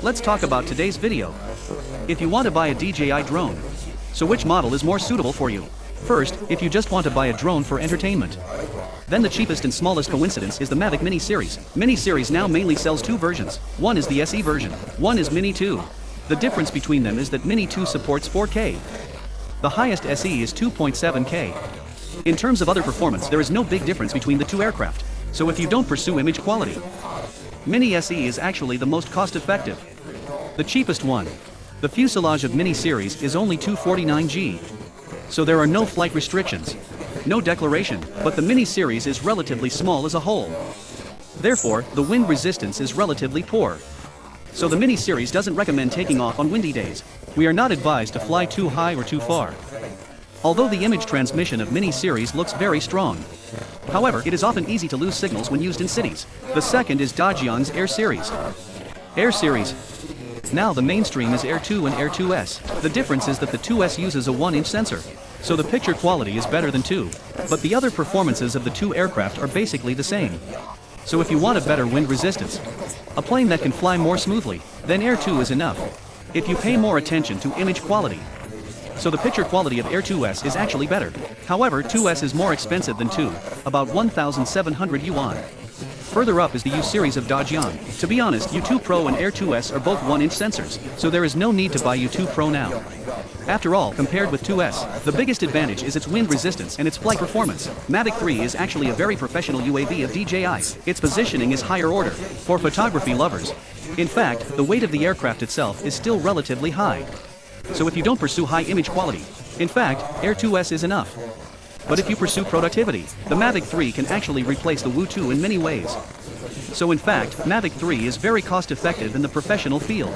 let's talk about today's video. If you want to buy a DJI drone, so which model is more suitable for you? First, if you just want to buy a drone for entertainment, then the cheapest and smallest coincidence is the Mavic Mini Series. Mini Series now mainly sells two versions. One is the SE version, one is Mini 2. The difference between them is that Mini 2 supports 4K. The highest SE is 2.7K. In terms of other performance, there is no big difference between the two aircraft. So if you don't pursue image quality, Mini SE is actually the most cost-effective. The cheapest one. The fuselage of Mini Series is only 249G. So there are no flight restrictions, no declaration, but the Mini Series is relatively small as a whole. Therefore, the wind resistance is relatively poor. So the Mini Series doesn't recommend taking off on windy days. We are not advised to fly too high or too far. Although the image transmission of Mini Series looks very strong. However, it is often easy to lose signals when used in cities. The second is DJI's Air Series. Air Series. Now the mainstream is Air 2 and Air 2S. The difference is that the 2S uses a 1-inch sensor. So the picture quality is better than 2. But the other performances of the two aircraft are basically the same. So if you want a better wind resistance, a plane that can fly more smoothly, then Air 2 is enough. If you pay more attention to image quality, so the picture quality of Air 2S is actually better. However, 2S is more expensive than 2, about 1,700 yuan. Further up is the U series of DJI. To be honest, U2 Pro and Air 2S are both 1-inch sensors, so there is no need to buy U2 Pro now. After all, compared with 2S, the biggest advantage is its wind resistance and its flight performance. Mavic 3 is actually a very professional UAV of DJI. Its positioning is higher order, for photography lovers. In fact, the weight of the aircraft itself is still relatively high. So if you don't pursue high image quality, in fact, Air 2S is enough. But if you pursue productivity, the Mavic 3 can actually replace the Wu2 in many ways. So in fact, Mavic 3 is very cost-effective in the professional field.